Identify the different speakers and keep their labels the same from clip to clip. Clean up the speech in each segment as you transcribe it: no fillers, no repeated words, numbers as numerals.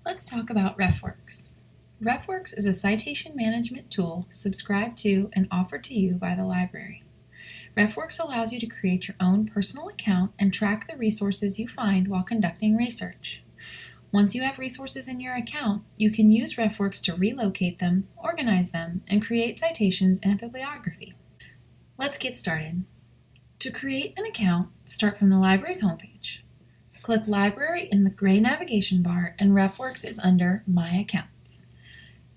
Speaker 1: Let's talk about RefWorks. RefWorks is a citation management tool subscribed to and offered to you by the library. RefWorks allows you to create your own personal account and track the resources you find while conducting research. Once you have resources in your account, you can use RefWorks to relocate them, organize them, and create citations in a bibliography. Let's get started. To create an account, start from the library's homepage. Click Library in the gray navigation bar, and RefWorks is under My Accounts.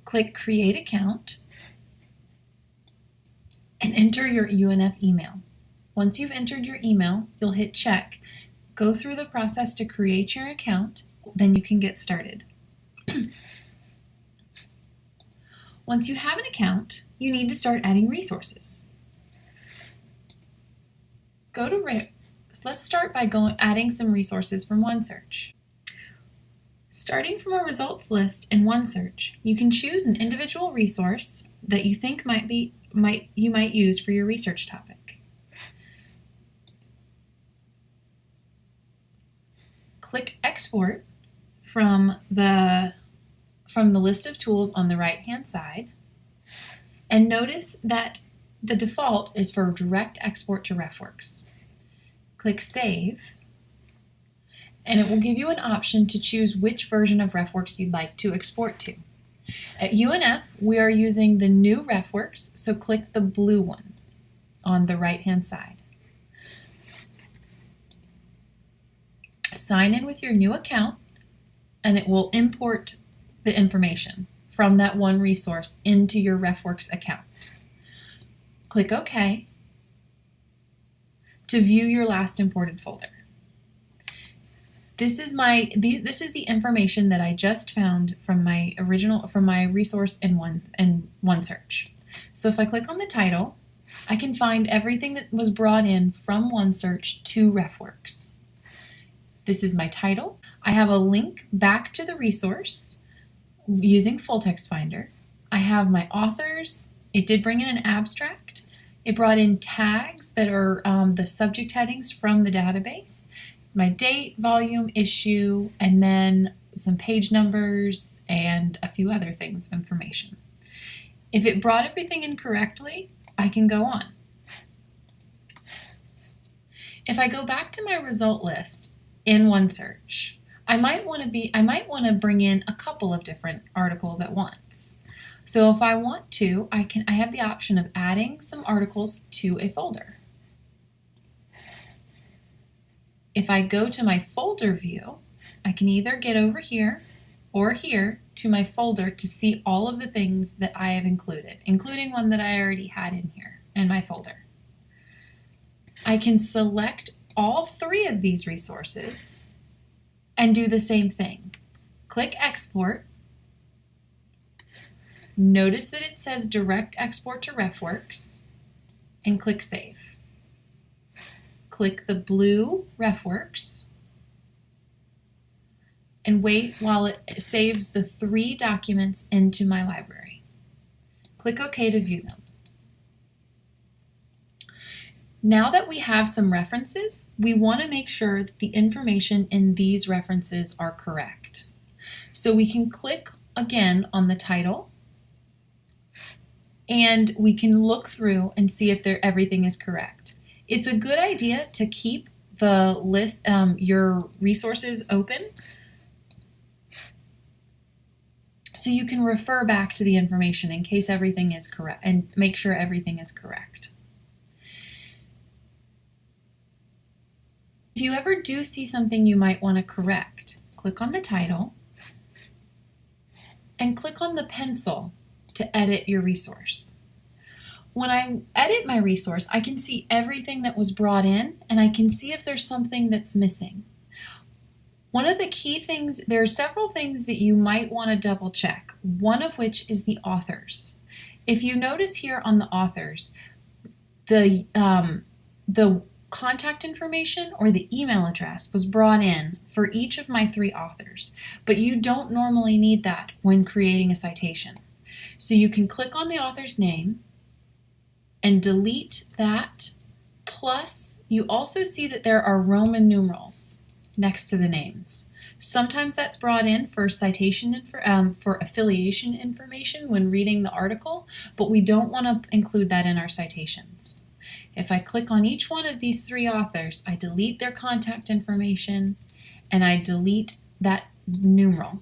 Speaker 1: Click Create Account and enter your UNF email. Once you've entered your email, you'll hit check, go through the process to create your account, then you can get started. Once you have an account, you need to start adding resources. Let's start by adding some resources from OneSearch. Starting from a results list in OneSearch, you can choose an individual resource that you think you might use for your research topic. Click Export from the list of tools on the right-hand side, and notice that the default is for direct export to RefWorks. Click Save, and it will give you an option to choose which version of RefWorks you'd like to export to. At UNF, we are using the new RefWorks, so click the blue one on the right-hand side. Sign in with your new account, and it will import the information from that one resource into your RefWorks account. Click OK to view your last imported folder. This is the information that I just found from my resource in OneSearch. So if I click on the title, I can find everything that was brought in from OneSearch to RefWorks. This is my title. I have a link back to the resource using Full Text Finder. I have my authors. It did bring in an abstract. It brought in tags that are the subject headings from the database, my date, volume, issue, and then some page numbers and a few other things of information. If it brought everything in correctly, I can go on. If I go back to my result list in OneSearch, I might want to bring in a couple of different articles at once. So if I want to, I have the option of adding some articles to a folder. If I go to my folder view, I can either get over here or here to my folder to see all of the things that I have included, including one that I already had in here in my folder. I can select all three of these resources and do the same thing. Click Export. Notice that it says Direct Export to RefWorks, and click Save. Click the blue RefWorks and wait while it saves the 3 documents into my library. Click OK to view them. Now that we have some references, we want to make sure that the information in these references are correct. So we can click again on the title, and we can look through and see if everything is correct. It's a good idea to keep the list, your resources open, so you can refer back to the information in case everything is correct and make sure everything is correct. If you ever do see something you might want to correct, click on the title and click on the pencil to edit your resource. When I edit my resource, I can see everything that was brought in, and I can see if there's something that's missing. One of the key things, there are several things that you might want to double check, one of which is the authors. If you notice here on the authors, the contact information or the email address was brought in for each of my 3 authors, but you don't normally need that when creating a citation. So you can click on the author's name and delete that, plus you also see that there are Roman numerals. next to the names. Sometimes that's brought in for citation for affiliation information when reading the article, but we don't want to include that in our citations. If I click on each one of these three authors, I delete their contact information and I delete that numeral.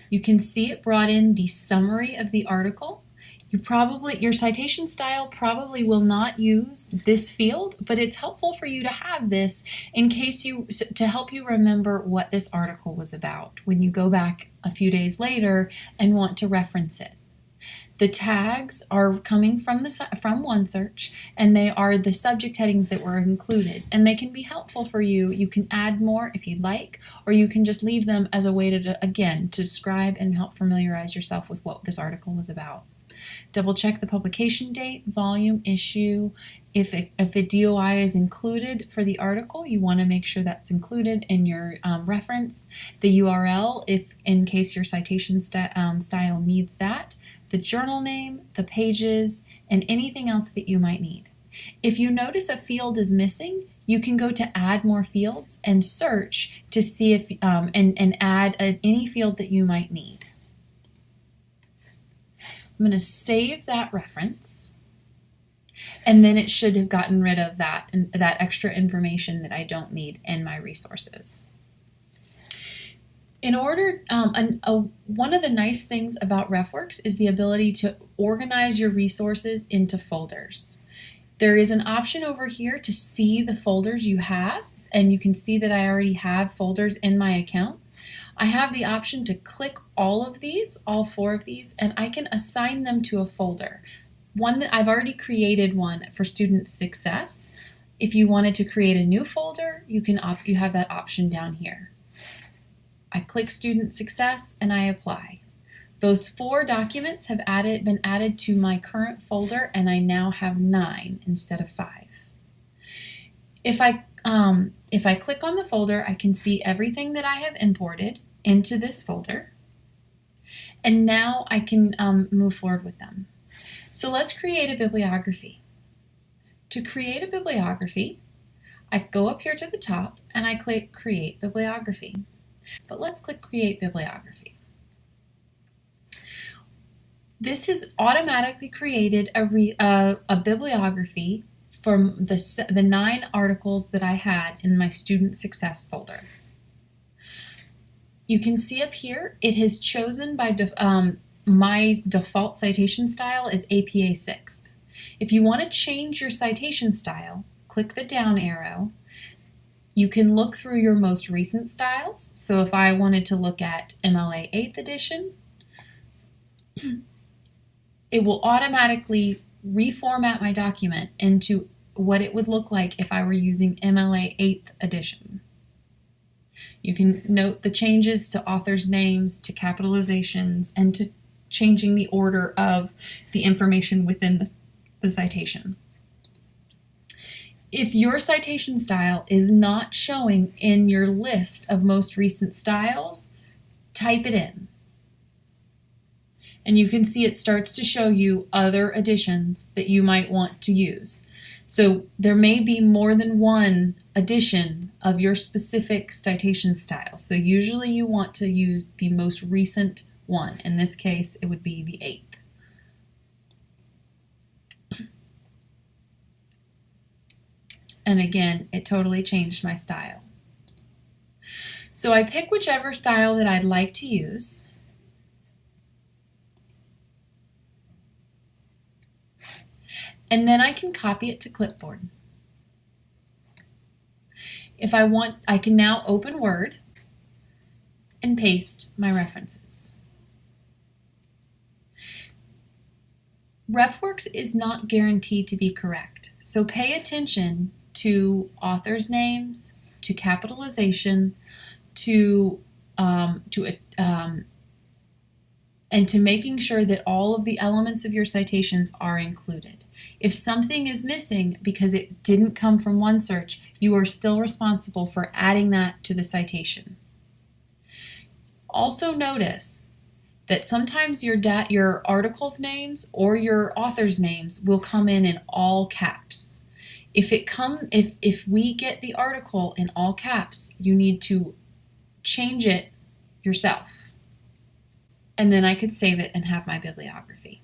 Speaker 1: You can see it brought in the summary of the article. Your citation style probably will not use this field, but it's helpful for you to have this in case to help you remember what this article was about when you go back a few days later and want to reference it. The tags are coming from OneSearch, and they are the subject headings that were included, and they can be helpful for you. You can add more if you'd like, or you can just leave them as a way to describe and help familiarize yourself with what this article was about. Double check the publication date, volume, issue. If a DOI is included for the article, you want to make sure that's included in your reference. The URL, if in case your citation style needs that. The journal name, the pages, and anything else that you might need. If you notice a field is missing, you can go to add more fields and search to see if and add any field that you might need. I'm going to save that reference, and then it should have gotten rid of that extra information that I don't need in my resources. In order, one of the nice things about RefWorks is the ability to organize your resources into folders. There is an option over here to see the folders you have, and you can see that I already have folders in my account. I have the option to click all 4 of these, and I can assign them to a folder. One that I've already created one for student success. If you wanted to create a new folder, you have that option down here. I click student success and I apply. Those 4 documents have been added to my current folder, and I now have 9 instead of 5. If I click on the folder, I can see everything that I have imported into this folder, and now I can move forward with them. So let's create a bibliography. To create a bibliography, I go up here to the top and I click Create Bibliography. But let's click Create Bibliography. This has automatically created a bibliography from the 9 articles that I had in my Student Success folder. You can see up here, it has chosen by my default citation style is APA 6th. If you want to change your citation style, click the down arrow. You can look through your most recent styles. So if I wanted to look at MLA 8th edition, it will automatically reformat my document into what it would look like if I were using MLA 8th edition. You can note the changes to authors' names, to capitalizations, and to changing the order of the information within the citation. If your citation style is not showing in your list of most recent styles, type it in. And you can see it starts to show you other editions that you might want to use. So there may be more than one edition of your specific citation style. So usually you want to use the most recent one. In this case, it would be the 8th. And again, it totally changed my style. So I pick whichever style that I'd like to use. And then I can copy it to clipboard. If I want, I can now open Word and paste my references. RefWorks is not guaranteed to be correct, so pay attention to authors' names, to capitalization, and to making sure that all of the elements of your citations are included. If something is missing because it didn't come from OneSearch, you are still responsible for adding that to the citation. Also notice that sometimes your articles names or your authors names will come in all caps. If we get the article in all caps, you need to change it yourself. And then I could save it and have my bibliography.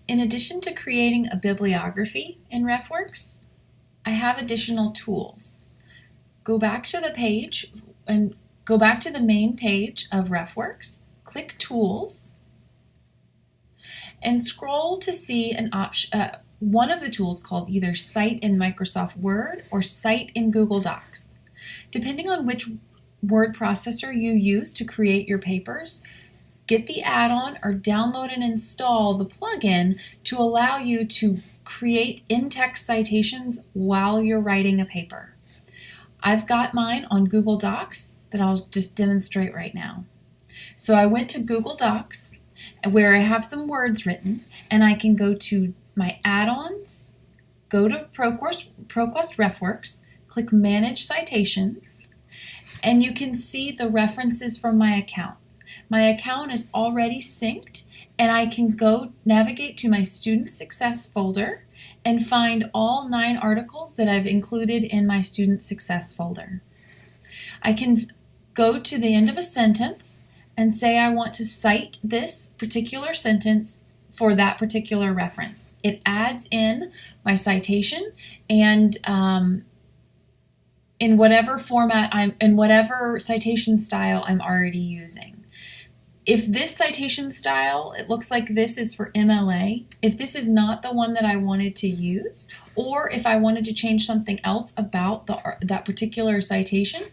Speaker 1: In addition to creating a bibliography in RefWorks, I have additional tools. Go back to the page and go back to the main page of RefWorks, click Tools, and scroll to see an option, one of the tools called either Cite in Microsoft Word or Cite in Google Docs. Depending on which word processor you use to create your papers, get the add-on or download and install the plugin to allow you to create in-text citations while you're writing a paper. I've got mine on Google Docs that I'll just demonstrate right now. So I went to Google Docs where I have some words written, and I can go to my add-ons, go to ProQuest RefWorks, click Manage Citations, and you can see the references from my account. My account is already synced, and I can go navigate to my Student Success folder and find all 9 articles that I've included in my Student Success folder. I can go to the end of a sentence and say I want to cite this particular sentence for that particular reference. It adds in my citation and in whatever format in whatever citation style I'm already using. If this citation style, it looks like this is for MLA, if this is not the one that I wanted to use, or if I wanted to change something else about that particular citation,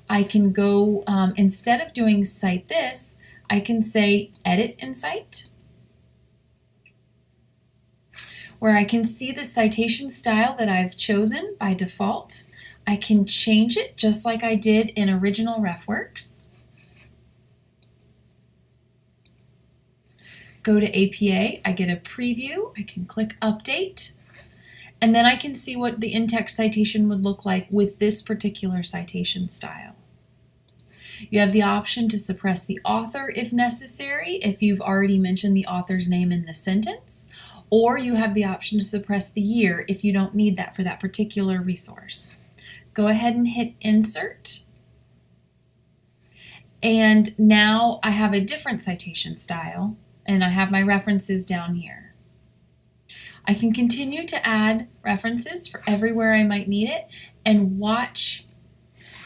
Speaker 1: I can go, instead of doing cite this, I can say edit in Cite, where I can see the citation style that I've chosen by default. I can change it just like I did in original RefWorks. Go to APA, I get a preview, I can click Update, and then I can see what the in-text citation would look like with this particular citation style. You have the option to suppress the author if necessary, if you've already mentioned the author's name in the sentence, or you have the option to suppress the year if you don't need that for that particular resource. Go ahead and hit Insert. And now I have a different citation style, and I have my references down here. I can continue to add references for everywhere I might need it and watch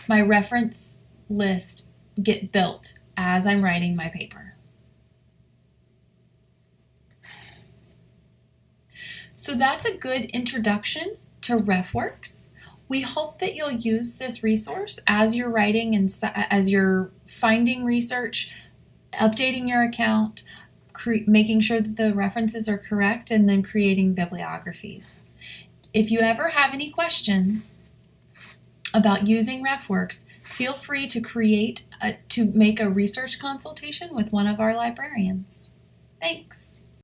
Speaker 1: my reference list get built as I'm writing my paper. So that's a good introduction to RefWorks. We hope that you'll use this resource as you're writing and as you're finding research, updating your account, making sure that the references are correct, and then creating bibliographies. If you ever have any questions about using RefWorks, feel free to make a research consultation with one of our librarians. Thanks.